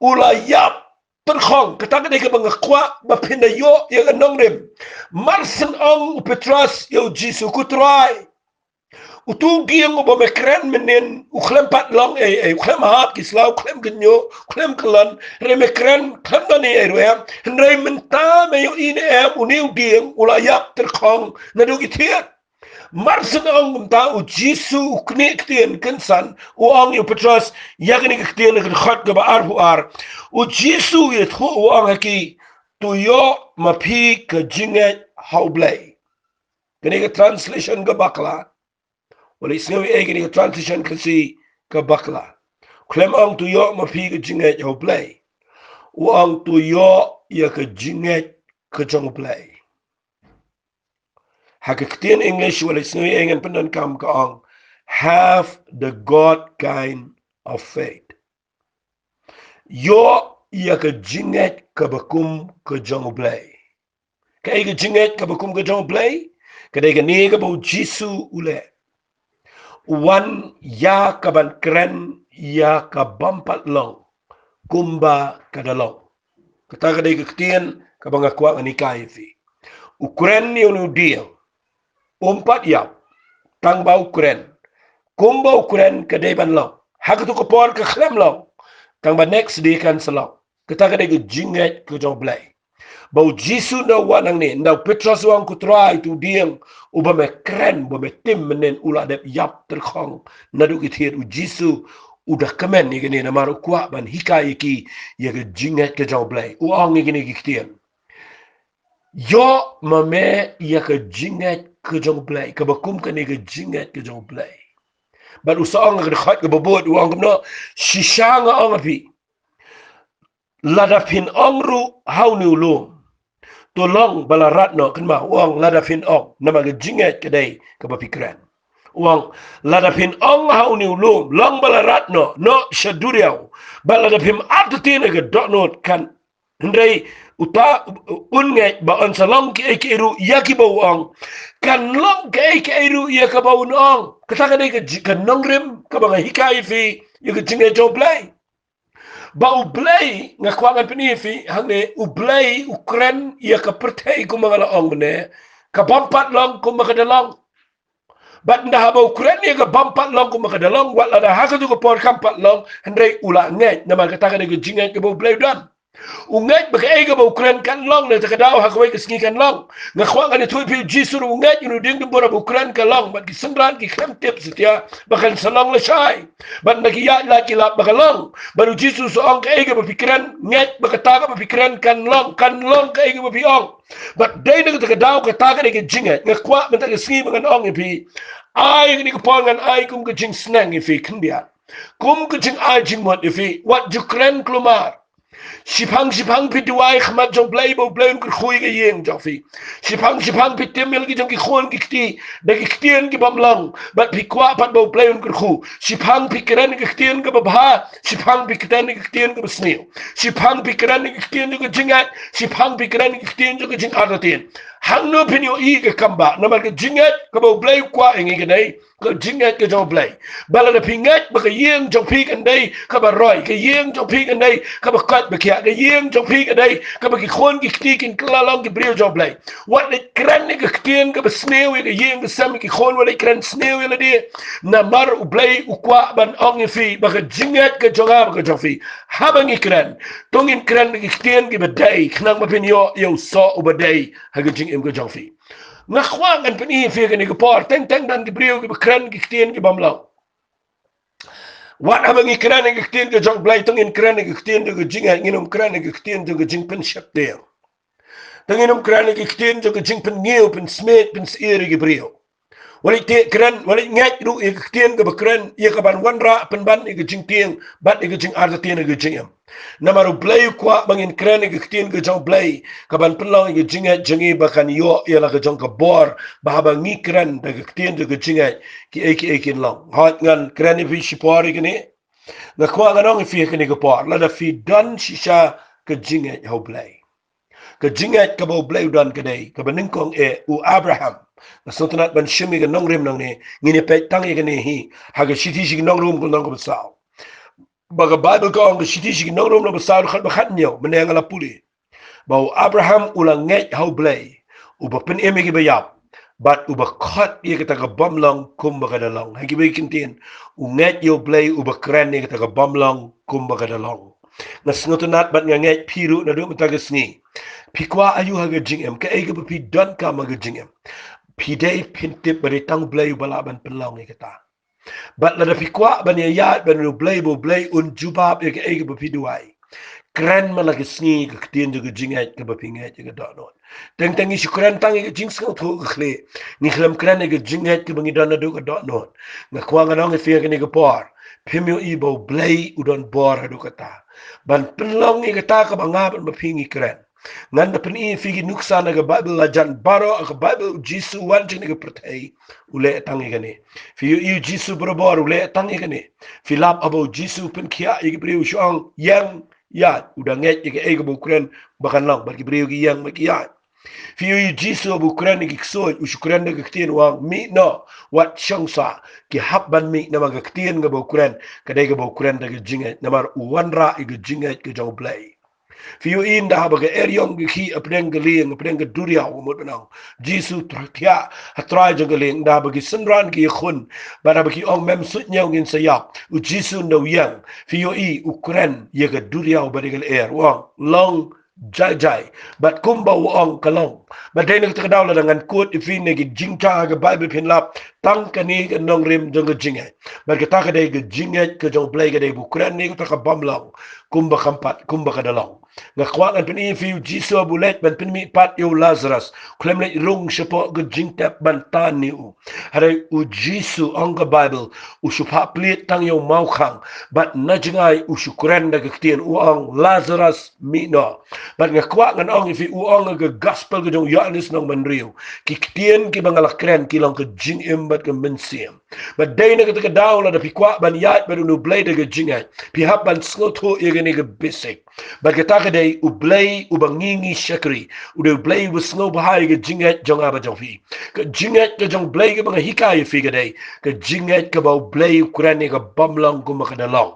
ula yap terkhong kata ke bangakwa bapinda yo ya anong rim marsen ong Petrus yo Jisu kutrai utu giang ubame kren menen uklem pat long uklem hap kislau uklem genyo uklem kelan reme kren klem dani erwem hendrai menta me yo ine uniu giang ula yap terkhong nadu gitiat Marsen ang ta u Jisu kni ktien kensan u ang yu Petrus yakni ktien ke khat ke ba arfu ar u Jisu ye thu u ang ki tu yo mapi ke Jingngeit hau Blei kini ke translation ke bakla wala isngawi kini ke translation ke si ke bakla klem ang tu yo mapi ke Jingngeit hau Blei u ang tu yo ya ke Jingngeit ke Jong Blei Hakiktian English wala isngawi engan pendan kam kaang have the God kind of faith. Yo ya ke Jingngeit ke bakum ke Jong Blei. Ke Jingngeit ke bakum ke Jong Blei, ke ke ni ke bau Jisu ule. Wan ya ke ban keren ya ke bampat long kumba ke dalong. Kata ke ketian ke bangakwa ni kaifi. Ukren ni unu dia. Umpat yap tang bau kren kumbau kren ke depan long hak tu kepor ke klem long tang ba next day kan selong kita ke Jingngeit ke Jong Blei bau Jisu na wanang ni ndau Petrus wang ku try tu dieng ubame kren ubame tim menen ula dep yap terkhong nadu kithir u Jisu udah kemen ni gini na maru kwa ban hikai ki ya ke Jingngeit ke Jong Blei u ang ni gini kithir yo mame ya ke Jingngeit ke Jong Blei ke bakum ke ni ke Jingngeit ke Jong Blei ban usang ke khat ke bobot wang no shisang ang api ladapin ongru hau ni ulum tolong balarat no kan ma wang ladapin ong nama ke Jingngeit ke dai ke bapikran wang ladapin ong hau ni ulum long balarat no shaduriau baladapim attin ke dotnot kan hendai uta unget ba on salong ke eru yaki bawang kan long ke eru ya ka bawun ong kata ke nongrim ka ba hikai fi ya ke Jingngeit Jong Blei ba u Blei ngakwangan penifi hangne u Blei ukren ya ka pertai ku mangala ong ne ka bampat long ku makadalong bat ndah ba ukren ya ka bampat long ku makadalong wala dah ha ka tu ko por kampat long hendai ula nget nama kata ke Jingngeit ke Blei dan unget bagai ega ba Ukraine kan long na takadaw hakaway kasngi kan long ngakwang ani tuwi pi Jisu unget yunu ding dembora ba Ukraine kan long bat kisendran ki krem tip setia bakan salong la shay bat nakiya la kilap bakalong baru Jisu so ong ka ega ba pikiran nget bakataga ba pikiran kan long ka ega ba piong bat day na takadaw kataga ni Jingngeit ngakwa man tagasngi mga ong ipi ay ni kapongan ay kum ka jing snang ifi kandiat kum ka jing ay jing mot ifi wat Ukraine klumar Sipang pituai khmat Jong Blei bo Blei ke khui ke yeng jofi sipang pitemel ki jong ki khon ki kti de ki ktien ki bamlang bat pikwa pat bo Blei ke khu sipang pikiran ki ktien ke babha sipang pikiran ki ktien ke besneu sipang pikiran ki ktien ke Jingngeit sipang pikiran ki ktien ke jing ardatin hang no pinyo ke kamba na mal ke Jingngeit ke bau Blei kwa ingi ke nei ke Jingngeit ke jong Blei bala na pingat ba ke yeng jong pi kan dei ke ba roi ke yeng jong pi kan dei ke ba kat ba kya ke yeng jong pi kan dei ke ba ki khon ki ti kin klalong ki brio jong Blei wat ne kran ne ke tien ke ba sneu ke yeng ke sam ki khon wala kran sneu le di na mar u Blei u kwa ban ong fi ba ke Jingngeit ke jonga ba ke jong fi habang ikran tongin kran ke tien ke ba dei knang ma pinyo yo so u ba dei ha ke jing im ke jong fi nga khwangan pani fi ke ni ke por teng teng dan ki brio ke ba kran ki tien ke bamlaw wat abang ikran ke tien ke jong Blei tongin kran ke tien ke Jingngeit nginom kran ke tien ke jing pen shap de tongin kran ke tien ke jing pen ngeu pen smet pen sire ke brio wali te kran wali ngat ru e tien ke bakran ye ka ban wanra pen ban e jing tien bat e jing arda tien e jing namaru Blei kwa bangin kran e tien ke jong Blei ka ban pelong e jing jingi bakan yo ye la ke jong ka bor ba ba ngi kran de tien ke jing ki kin long hat ngan kran e fi shipori ke ni na kwa nganong fi ke ni ke por la da fi dan shisha ke jing ho Blei ke Jingngeit ke bau Blei dan ke dei ke beningkong e u Abraham na sotanat ban shimi ke nong rim nang ne ngini pe tang e ke ne hi ha ke shiti shi nong rum nong ko sao ba ke Bible ko ang shiti shi nong rum no sao khat ba khat nyo meneng ala puli bau Abraham ulang nget hau Blei u ba pen eme ke ba yap bat u ba khat ye ke ta ka bam long kum ba ka da long ha ki be kintin u nget yo Blei u ba kran ye ke ta ka bam long kum ba ka da long na snotanat bat nga nget piru na do mata ke sngi Pikwa ayu haga jingem ke ege pi don ka maga jingem pi dei pintip bari tang Blei balaban pelong e kata bat la pikwa ban ya ban no Blei bo Blei un jubab e ege pi duai kran malaga sngi ke tien de Jingngeit ke bapinget ke do not teng teng isu kran tang e jing skau thu khle ni khlam kran e Jingngeit ke bangi don do ke do not na kwa nganong e fi ke ni ke por pimyo i bo Blei udon bor do kata ban pelong e kata ka banga ban bapingi kran ngan na peni figi nuksa na ga Bible la jan baro ka Bible Jisu wan jing ga pertai ule tangi gane fi yu Jisu bor ule tangi gane filap abo Jisu pen kia igi briu shong yang ya udah nget igi ego bu kren bakan lang bagi briu gi yang bagi ya fi yu Jisu abu kren igi kso ushukren ga ktien wang mi no wat shongsa ki habban mi na mag ktien ga bu kren kadai ga bu kren da ga Jingngeit namar uwanra igi Jingngeit ga jong Blei Fiu inda haba ke eryong ki apneng geling apneng ke duria umut benang Jisu trakya hatrai jenggeling da bagi senran ki khun bara bagi ong mem sut nyau ngin sayak u Jisu no yang fiu I Ukraine ye ke duria bari gel air wang long jai jai bat kumba ong kalong bat dai nak takdaw la dengan kut ifin ne ki jingta ke Bible pin lap tang kani ke nong rim jeng ke Jingngeit bat ke tak dai ke Jingngeit ke jong Blei ke dai Ukraine ni ka bamlang kumba kampat kumba kadalong nga kwakan pini fiu Jisu abulet ban pinmi pat yo Lazarus klem le rung sepo ge jingtap ban tan ni u hare u Jisu ang ka Bible u supa plit tang yo mau khang bat najingai u syukuran da ketien u ang Lazarus mino bat nga kwakan ang fi u ang ge gospel ge jong Yohanes nang manriu ki ketien ki bangalak kren ki lang ke jing imbat ke mensiam bat dai na ke daw la da pi kwa ban yat ban nu Blei de ge Jingngeit pi hab ban skotho ye ge ni ge basic bat ke kadai u Blei u bangingi shakri u de Blei u snow bahai ke Jingngeit jong aba jong fi ke Jingngeit ke jong Blei ke bang hikaya fi kadai ke Jingngeit ke bau Blei Ukraine ke bamlang ku makadalong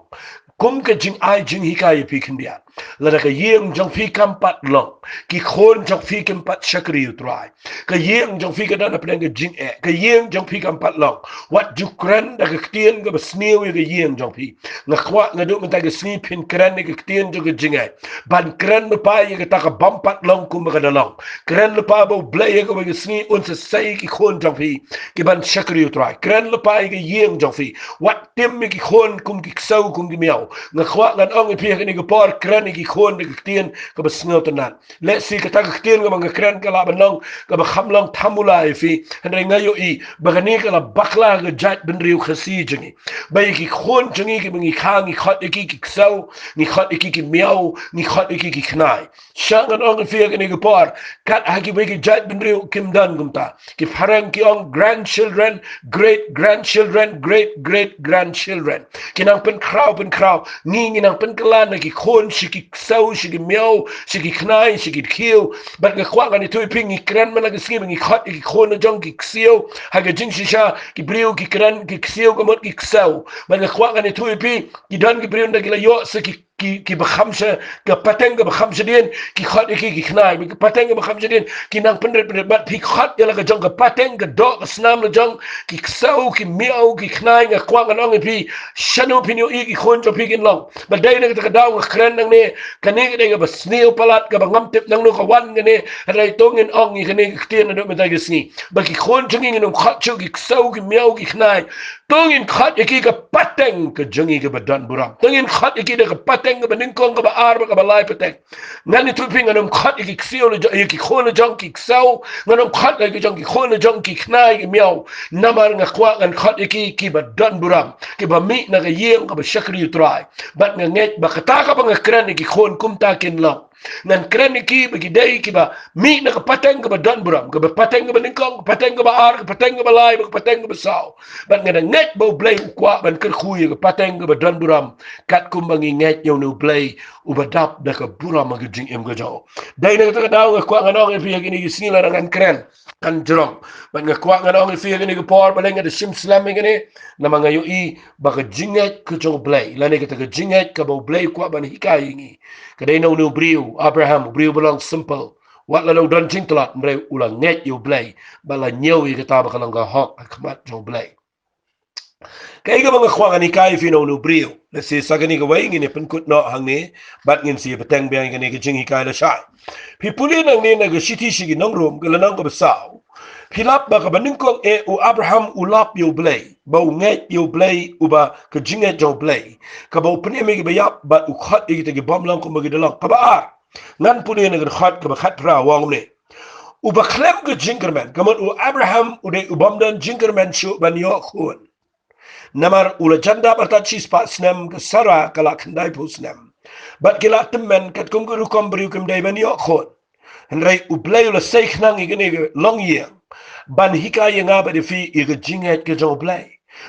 kum ke jing ai jing hikaya pi kindia lada ke yeng jong fi kampat long ki khon jong fi kampat shakri utrai ke yeng jong fi ke dan apeng ke jing ke yeng jong fi kampat long wat Ukraine da ke tien ke besnew ke yeng jong fi na kwa na do menta ke sni pin kran ke tien jong ke Jingngeit ban kran me pa ye ke ta ka bampat long kum makadalong kran le pa bau Blei ke ke sni un se sai ki khon jong fi ki ban shakri utrai kran le pa ke yeng jong fi wat tim ki khon kum ki sau kum ki miao nga kwa ngan ong pi ke ni ke por kran ki khon de tien ke besneu tenan let si ke ta ke tien ke bang kran ke la banong ke ba khamlong thamula fi hendai ngayo I bagani ke la bakla ke jat ben riu khasi jingi bai ki khon jingi ke bangi khang ki khot ki sau ni khot ki miao ni khot ki knai shangan ong fi ke ni ke por kat ha ki bai ki jat ben riu kim dan gumta ki pharang ki ong grandchildren great grandchildren great great grandchildren kinang pen kraw ni nginang pen kala na ki khon shi ki sau shigi miao shigi knai shigi kiu but ga kwa ga ni tu ping ki kran man ga ski ki khat ki khon jong ki xiu ha ga jing shisha ki briu ki kran ki xiu ga mot ki sau but ga kwa ga ni tu pi ki dan ki briu da ki la yo se ki بخمسة كبتنج بخمسة دين كي خد كي خناي كبتنج بخمسة دين كي نang pendek bat pi khad ya la jong kapateng ke dok snam la jong ki ksau ki miau ki khnai nga kwang nang pi shanu pinyo I ki khon cho pi kin long ba dai ne ka daw khren nang ne kane ke ba sneu palat ka ba ngam tip nang no ka wan ne rai tong in ong ni kane ktien na ba ga sni ba ki khon chung in khad chu ki ksau ki miau ki khnai tong in khad ki ka pateng ke jongi ke ba dan buram tong in khad ki de ka pateng ke ba ning kong ka ba ar ka ba lai pateng ngani tu ping anum khad ki kseu le ki khon jong ki ksau nganong khat ki jong ki khon jong ki knai ki miao namar nga kwa ngan khat ki ba dan buram ki ba mi na ga yeng ka ba shakri trai bat nga nget ba kata ka ba nga kran ki khon kum ta kin long ngan kran ki ba ki dai ki ba mi na ka pateng ka ba dan buram ka ba pateng ka ba ningkong pateng ka ba ar ka pateng ka ba lai ka pateng ka ba sao bat nga nget bo blei kwa ban ker khui ka pateng ka ba dan buram kat kum ba nget yo no blei u ba dap da ka buram ga jing em ga jo dai na ka daw kwa nganong fi ni ki sila ngan kren kan jrong ban nga kwa nganong fi ni ko por ba nga de sim slamming ni na mga yo I ba ka Jingngeit ko jong blei la ne ka ka Jingngeit ka bo blei kwa ban hikai ni ka dai no briu Abraham briu belong simple wat la no dan jing tlat mre ulang nget yo blei ba la nyeu I ka ta ba ka lang ga hok akmat jong blei kay ga mga kwang ni kai fi no briu la si sa gani ga wai ni pen kut no hang ni bat ngin si beteng biang ga ni ga jing hikai la shai pi puli nang ni na ga shiti shigi nang rom ga la nang ga sao Hilap ba ka baning kong u Abraham ulap yo blei ba nget yo blei u ba ka Jingngeit jo blei ka ba pene me ba yap ba u khat I te bom lang ko magi dalang ka ba ar ngan pune na ga khat ka ba khat ra wang ne u ba klem ka jingerman ka u Abraham u de u bom dan jingerman shu ban yo khun namar ula janda barta chis pa snem ka sara kala khandai pu snem bat kila temmen kat kum guru kom bru kum dai ban yo khun Henry u blei ula seik nang I gane long year ban hika nga ba de fi I ga Jingngeit ke jo blei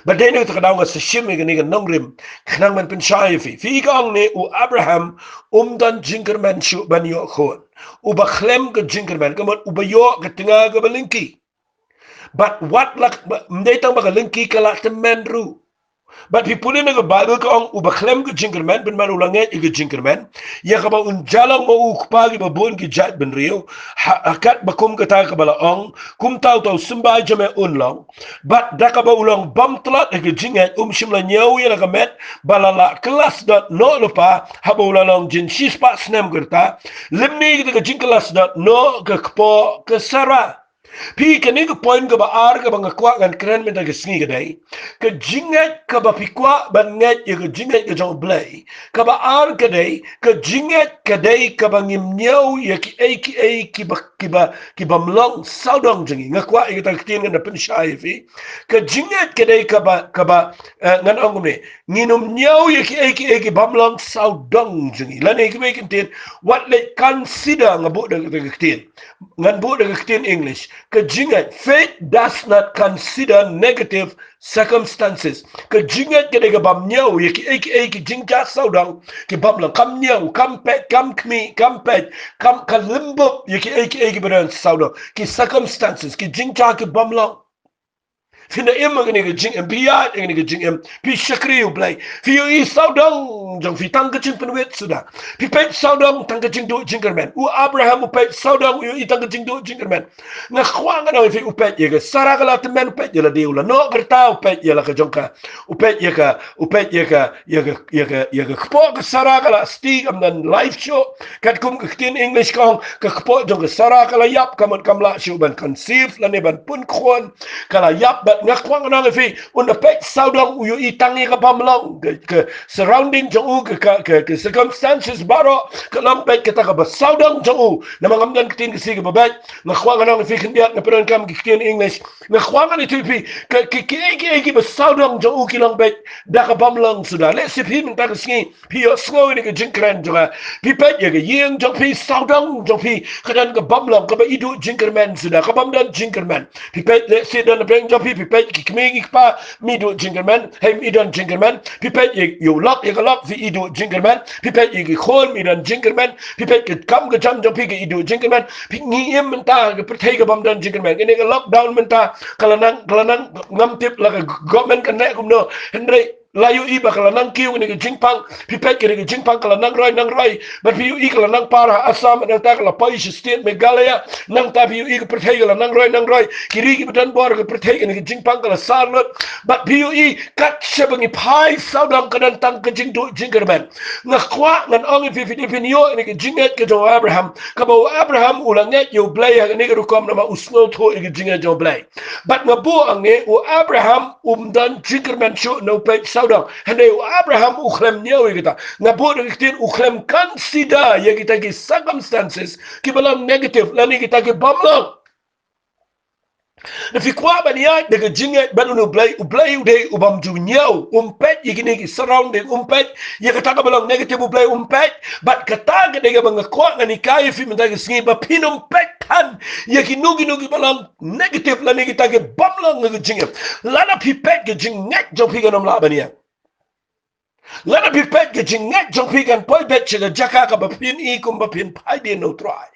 ba de ne ta daw ga shim I ga nongrim knang man pen shai fi ga ne u Abraham dan jingerman shu ban yo khon u ba khlem ga jingerman ga u ba yo ga tinga ga balinki but what lak mdei tang ba ga linki kala temen ru but people in the Bible ka ong uba klem ka jingerman ben man ulanget I ka jingerman ya ka ba unjalang mo ukpagi ba bon ki jat ben rio hakat ba kum ka ta ka bala ong kum tau tau sumbai jame unlong but da ka ba ulang bam tlat ka Jingngeit shimla nyaw ya ka met balala kelas dot no lupa ha ba ulang jin sis pa snem gerta limni ka jingkelas dot no ka kpo ka sara Pi kani ka point ka ba ar ka ba nga kwa ngan kren men ta ka sngi ka day ka Jingngeit ka ba pi kwa ban nget ya ka Jingngeit ka jong blei ka ba ar ka day ka Jingngeit ka day ka ba ngim nyaw ya ki ba mlong saudong jingi nga kwa I ka ta ktin nga na penshai fi ka Jingngeit ka day ka ba ngan ong ne nginum nyaw ya ki ba mlong saudong jingi lan I ka ba kintin what let consider nga bu da ka ktin ngan bu da ka ktin English ka Jingngeit faith does not consider negative circumstances ka Jingngeit ka daga bam nyaw ya ki jingja saudang ki bam lang kam nyaw kam pet kam kmi kam pet kam kalimbo ya ki beran saudang ki circumstances ki jingja ki bam lang Fina emma gani ga jing em biya gani ga jing em pi shakri u blei fi yo I saudang jong fi tang ka jing penwet sudah pi pet saudang tang ka jing do jingerman u Abraham u pet saudang u I tang ka jing do jingerman na khwang na fi u pet ye ga sara ga la temen pet ye la de la no gerta u pet ye la ka jong ka u pet ye ka kpo ka sara ga la sti am dan live show kat kum ka tin English kong ka kpo jong ka sara ga la yap kam la show ban conceive la ne ban pun khon kala yap nga kwang na fi un pek saudang u I tangi ka pamlang ke surrounding jong ke circumstances baro ka lang pek ka ta ka saudang jong u na mga amdan kitin kasi ka babet nga kwang na fi kindiat na peron kam kitin English nga kwang na ito fi ki ba saudang jong u kilang pek da ka pamlang sudah let si pi minta kasi pi yo sngo ni ka jingkran jong pi pek ya ka yeng jong pi saudang jong pi kadan ka pamlang ka ba idu jingkerman sudah ka pamdan jingkerman pi pek let si dan pek jong pi pipet ki kmegi pa mi do jingerman hey mi don jingerman pipet you lock you lock vi do jingerman pipet ki khol mi don jingerman pipet ki kam ga jam jom pi ki do jingerman pi ngi em menta ga prthei ga bam don jingerman ini ga lockdown menta kalanang ngam tip la government kan ne kum no henry layu iba kalau nang kiu ni jingpang pipet ni jingpang kalau nang roi but piu i kalau nang para asam nang ta kalau pai state megalaya nang ta piu i perthai kalau nang roi kiri ki bedan bor ke perthai ni jingpang kalau sarlut but piu i kat sebangi pai saudang kadan tang ke jingdu jingkerman ngakwa ngan ong fi Filipino ni jinget ke jo Abraham kabo Abraham ulanget yo Blei ni rukom nama usno tho ni jinget jo Blei but ngabu ange u Abraham dan jingkerman shu no pe saudang hendak Abraham ukhlem nyawi kita ngapun kita ukhlem consider ya kita ki circumstances ki balang negative lani kita ki bamlang na fikwa baniya daga jinget banu Blei ude ubam ju nyaw umpet yigini ki surrounding umpet ya kata balang negative Blei umpet but kata daga mga kwa ngani kaya fi mendagi singi ba pinumpet kan ya ki nugi balang negative lani kita ki bamlang ng jinget lana pipet ki jinget jo piganam la baniya lana pipet ki jinget jo pigan poi bet chiga jaka ka ba pin I kum ba pin pai di no try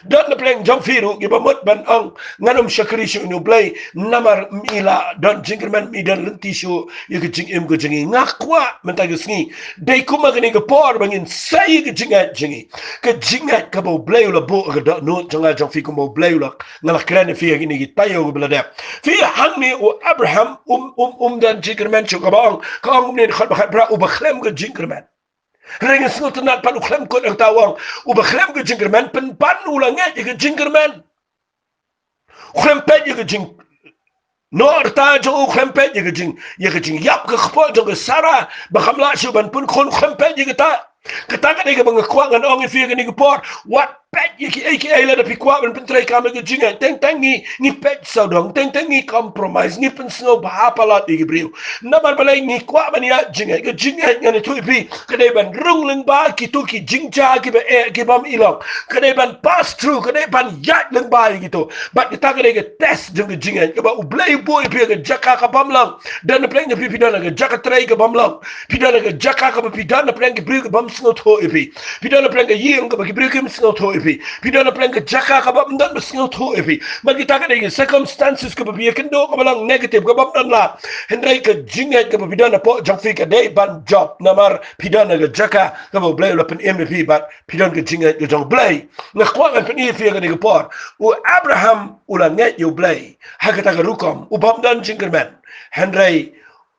dan na pleng jom firu gi bamut ban ang nganum shakri shu nu Blei namar mila dan jingerman mi dan lenti shu yu ke jing im go jingi ngakwa menta ge sngi dei kuma ge ge por bangin sai ge jingat ka bo Blei la bo ge da no jonga jom fi kuma Blei la ngala kran fi ge ni gi tayo ge bla fi hang ni o Abraham dan jingerman shu ka bang ka ang ni khat ba bra u ba khlem ge jingerman Ring snut nat pan ukhlem ko ang tawang u bakhlem ke jingerman pan ulang ke jingerman ukhlem pet ke jing no arta jo ukhlem pet ke jing yap ke khpo jo ke sara ba khamla shu ban pun khon ukhlem pet ke ta kata ka ke bang kwangan ong fi ke ni ke por what pet yiki aka la da pikwa ban pentrai ka me ke jinga teng ni pet saudong teng ni compromise ni pen snow ba palat di brio na ban balai ni kwa ban ya jinga ngani tu pi kadai ban rung leng ba ki tu ki jingja ki ba ki bam ilong kadai ban pass through kadai ban yat leng ba gitu but kita kadai ke test jeng ke jinga ke ba u Blei boy pi ke jaka ka bam lang dan pleng ni pi dan ke jaka trai ke bam lang pi dan ke jaka ka pi dan pleng ke brio ke bam snow tho pi dan pleng ke yeng ke ba ki brio ke snow tho pidana plan ke jaka ka bam dan besngau tho epi bagi ta ka dei circumstances ke bi kendo ka balang negative ka bam dan la hendrai ke jinget ke pidana po jang fi ka dei ban job namar pidana ke jaka ka bo Blei la pen MVP but pidana ke jinget ke jang Blei na kwa pen I fi ka ni ke por u Abraham ulanget yo Blei ha ka ta ka rukom u bam dan jingerman hendrai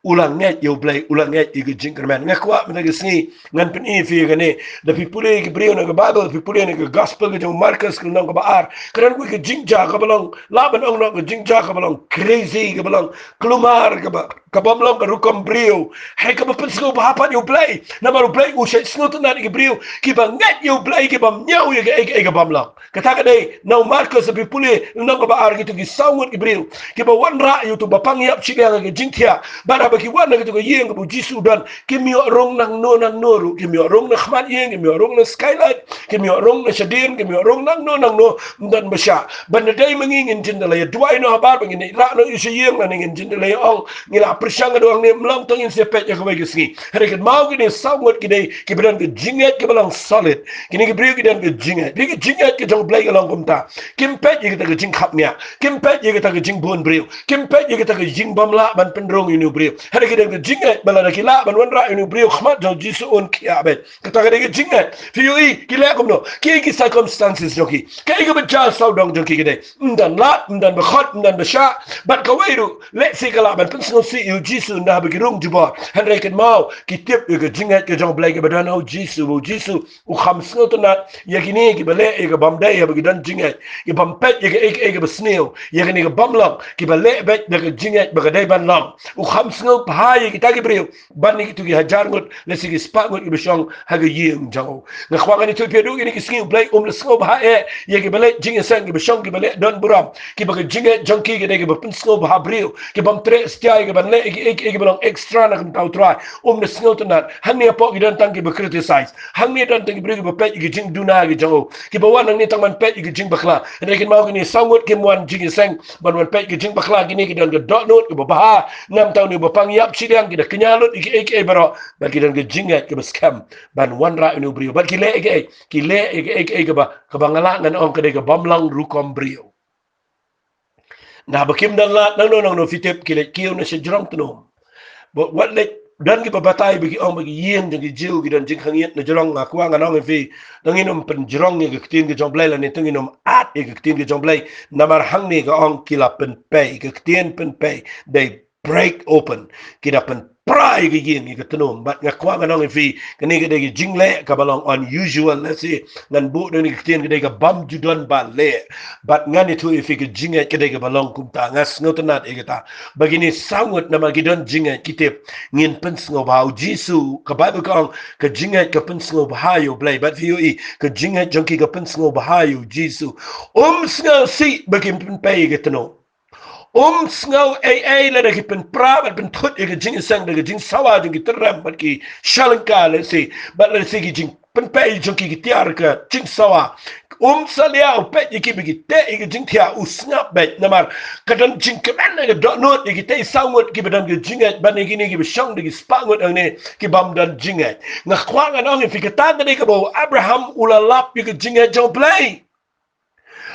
ulang yo Blei ulang ige jingerman ngakwa mena gesni ngan pen I fi gane da pipule ke brio na ke Bible pipule na ke gospel ke Marcus ke nang ke baar kran ku ke jingja ka balong laban ong na ke jingja ka balong crazy ke balong klumar ke ba ka balong ke rukom brio hai ka pen sgo ba pa yo Blei na maru Blei u shay snot na ke brio ki ba ngat yo Blei ke bam nyau ye ke bam lang kata ka dei na Marcus pipule nang ke baar gitu ki sawngot ke brio ki ba wan ra yo tu ba pang yap chiga ke jingtia ba bagi wana gitu yeng bu jisu dan kimi rong nang no kimi rong na khman yeng kimi rong na skylight kimi rong na shadin kimi rong nang no dan basha ban dai mangin jindala ya duai no habar bangin la no isu yeng na ngin jindala ong ngila persang do ne mlang tongin sepet ya kawai gisni hare mau gini sawot gidai kibedan ke jinget ke balang solid kini ke brio kidan ke jinget bi ke jinget ke jong Blei along kumta kimpet ye kita ke jing khapnya kimpet ye kita ke jing bon brio kimpet ye kita ke jing bamla ban pendrong ini brio hari kita ke jingat balada kila ban wanra ini brio khmat jong jisu on kiabet kata ke jingat fiui kila komno ki circumstances joki ke bejal saudang joki gede ndan bekhot ndan besha bat kawairu let's say kala ban pensno si yu jisu nda begirung jubor henry ken mau kitip ke jingat ke jong Blei ke badan au jisu u khamsno tonat yakini ki bale ke bamdai ya begidan jingat ke bampet ke besneo yakini ke bamlang ki bale bet ke jingat begadai ban long u khamsno snow bahaya kita ki brio ban ni tu ki hajar ngot le sigi spa ngot ki besong haga yeng jang nga khwa ni tu pedu ni ki snow blai le snow bahaya ye ki bale jing sang ki besong ki bale don buram ki baga jinge jangki ki de ki bapun snow bah brio ki bam tre stia ki ban le ki belong extra na kan tau try le snow tunat hang ni apo ki don tang ki be criticize hang ni don tang ki brio ki bapet ki jing duna ki jang ki bawan nang ni tang man pet ki jing bakla ne ki mau ki ni sangut ki muan jing sang ban wan pet ki jing bakla ki ni ki don ke dot note ki baha 6 tahun ni bapang yap sidang ki dah kenyalut iki baro bagi dan ke Jingngeit ke scam ban wan ra inu brio ban ki le iki ke ba ngala ngan ong ke de ke bamlang rukom brio na bakim dan la nang no fitep ki le kiu na sejrong tno wat le dan ki babatai bagi ong bagi yeng dan ki jiu ki dan jing hangiet na jrong ngakwa nganong fi danginom pen jrong ni ke tin ke jong blai la ni tanginom at ke tin ke jong blai namar hang ni ke ong kila pen pay ke tin pen pay they break open kita pen prai ke yin ke tenom bat ngakwa nganong fi kini ke de jingle ka balong unusual let's say ngan bu de ni ke tin ke de bam judon ba le bat ngan itu fi ke Jingngeit ke de balong kumta ngas ngotenat e kita bagini sangut nama gidon Jingngeit kitip ngin pen sngo bau jisu ka bible kong ke Jingngeit ke pen sngo bahayo Blei bat vi ke Jingngeit jongki ke pen sngo bahayo jisu sngo si bagim pen pay ke tenom sngo la da ki pen pra bat pen thut ke jing sang da jing sawa jing ki teram bat ki shalanka le si bat le si ki jing pen pay jong ki tiar ka jing sawa salia pet ki bi te ki jing tia snap bet namar kadan jing keman ga dot note ki te sangut ki badan ki Jingngeit ban ki ni ki shang ki spangut ang ne ki bam dan Jingngeit nga khwang anong fi ka ta da ka bo Abraham ulalap ki Jingngeit jong Blei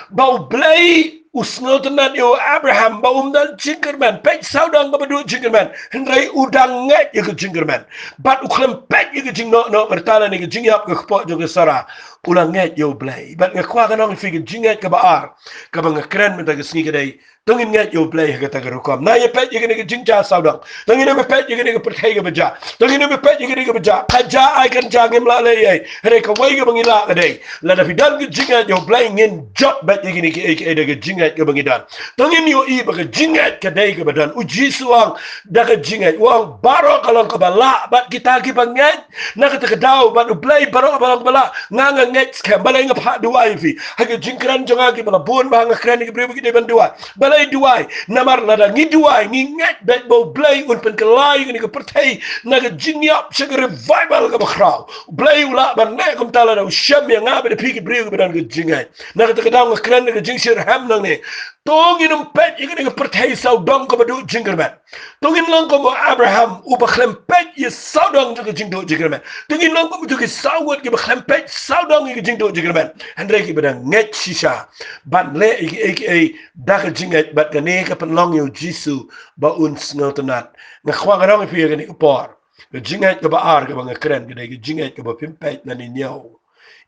bau Blei usngotenat yo Abraham baum dan jingerman pek saudang kabadu jingerman hendrai udang nget yo jingerman bat uklem pek yo jing no bertala ni jing yap ke kepok jo sara ulang nget yo Blei bat ngakwa kanong fi Jingngeit ka baar ka bang kren menta ke sni kedai tungin nget yo Blei ka ta rukom na ye pek yo ke jing ja saudang tungin me pek yo ke perthai ke baja tungin me pek yo ke baja aja ai kan jangem la le ye re ka wai ke bangila kedai la da fidan ke Jingngeit yo Blei ngin job bet yo ke de Jingngeit ke bangidan tongin yo i baga Jingngeit ke dai ke badan uji suang da ke Jingngeit wang baro kalong ke bala bat kita ki banget na ke dau bat Blei baro balong bala nganga nget scam balai ngap ha duai fi ha ke jingkran jonga ki bala bon ba ngakran ki brebu ki de ban duai balai duai namar la da ngi duai ngi nget bet bo Blei un pen kelai ni ke pertai na ke jingyap se revival ke bakrau Blei ula ban ne kum tala da sham ya ngabe de pi ki brebu badan ke Jingngeit na ke dau ngakran ke jingshir ham nang ne tongin pet ikini ke pertai saudang ke badu jingkerman tongin lang ko Abraham u bakhlem pet ye saudang ke jingdo jingkerman tongin lang ko ke sawat ke bakhlem pet saudang ke jingdo jingkerman andre ki badang nget shisha ban le iki da ke Jingngeit bat ke ne ke penlong yo jisu ba un snotenat ngakhwa ngarang fi ke ni por ke Jingngeit ke baar ke bang kren ke de Jingngeit ke ba pimpet na ni nyau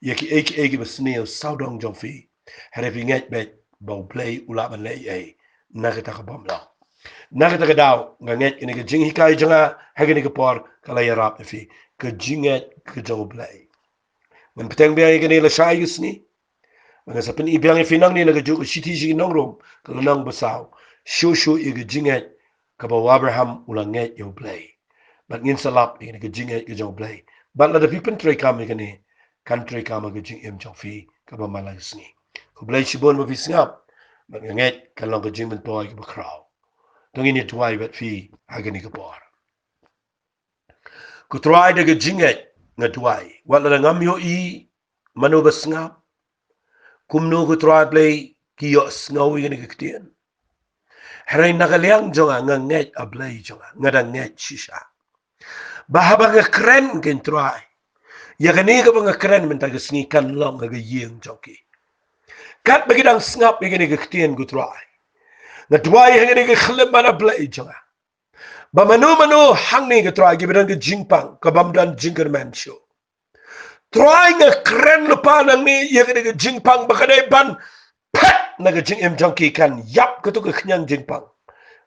ye ki iki besneo saudang jong fi hare fi nget bet bau Blei ula ban le ai nagata ka bam la nagata ka daw nga nget ni ke jing hikai janga hagini ke por kala ya rap fi ke Jingngeit ke jong Blei men peteng be ke ni la shay yusni nga sa pen ibiang finang ni naga ju city ji nong rom kala nang basaw shu ke Jingngeit ka ba Abraham ula nget yo Blei bat ngin salap ni ke Jingngeit ke jong Blei bat la da pipen tre kam ke ni country kam ke jing em jong fi ka ba malasni Blei shibon ma visngap nget kalong ke jing men toy ke bakraw tongin ni tuai bet fi agani ke por ku try de ke Jingngeit nga tuai wala ngam yo i manu basngap kumno ku try Blei ki yo snawi ni ke tien harai nagaliang jonga nga nget a Blei jonga nga da nget shisha bahaba nga kren ken try ya kani ke bang kren men ta ke sni kan long ga yeng joki kat begidang snap begini ke ketien ku try na tuai hangini ke khlem mana Blei jonga ba manu hang ni ke try ke bedang ke jingpang ke bam dan jingerman show try nga kren lepa nang ni ye ke jingpang ba kadai ban pat na ke jing em jongki kan yap ke tu ke knyang jingpang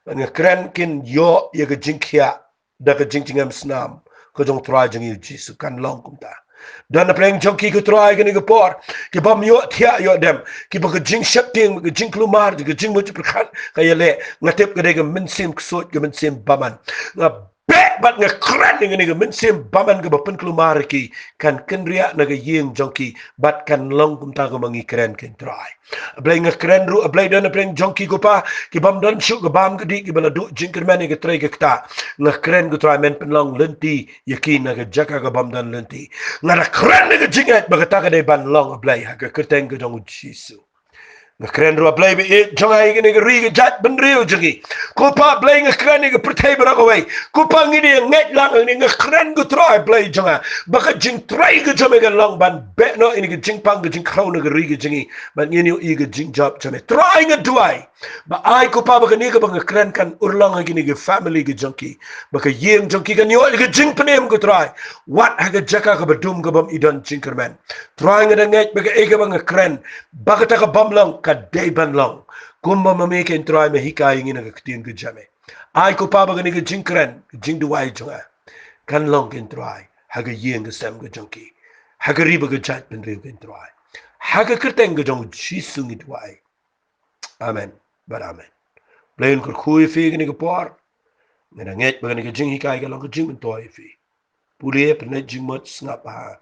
nga kren kin yo ye ke jingkhia da ke jingem snam ko jong try jing jisu kan long kum ta Dan apreng jongki ko try gani ko por ki bam yo thia yo dem ki ba jing shapting ga jing klumar ga jing mo chukhan kaya le ngatep ga de ga min sim ksot ga min sim baman nga bet bat nga kran ngani ga min sim baman ga bapen klumar ki kan kenria na ga yeng jongki bat kan long kum ta ga mangi kren ken try ablay nga kren ru ablay dan apreng jongki ko pa ki bam dan shu ga bam ga di ki bala du jing kerman ga try ga kta nga kren go try men pen long lenti yakin na ga jaka ga bam dan lenti nga kren ga Jingngeit bagata de ban long Blei ha ga kerteng ga dong jisu nga kren ro Blei be Jong ai ga ga ri ga jat ben rio jigi ko pa Blei nga kren ga pertai bra go wei ko pa ngi de nget lang ni nga kren ga try Blei jonga ba ga jing try ga jome ga long ban be no ini ga jing pang ga jing crown ga ri ga jingi ban ni i ga jing job jome try nga duai ba ai ko pa ba ga ni ga ba nga kren kan urlang ga ni ga family ga junkie ba ka yeng junkie ga ni ga jing penem ga try wat ha ga jaka ga badum ga bam idan jinkerman try nga da nget ba ga e ga ba nga kren ba ga ta ga bam long ka day ban long kumba mameke en try me hikai ngina ga ktien ga jame ai ko pa ba ga ni ga jinkren jing duai jonga kan long ken try ha ga yeng ga sam ga junkie ha ga riba ga jat ben ri ken try ha ga kerteng ga jong jisu ngi duai amen but amen plain kur khui fi ga ni ga por ngena nget ba ga ni ga jing hikai ga long ga jing ben toy fi pule pre jing mot snap ha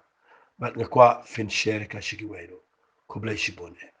bat nga kwa fin share ka shiki wero ko Blei shibone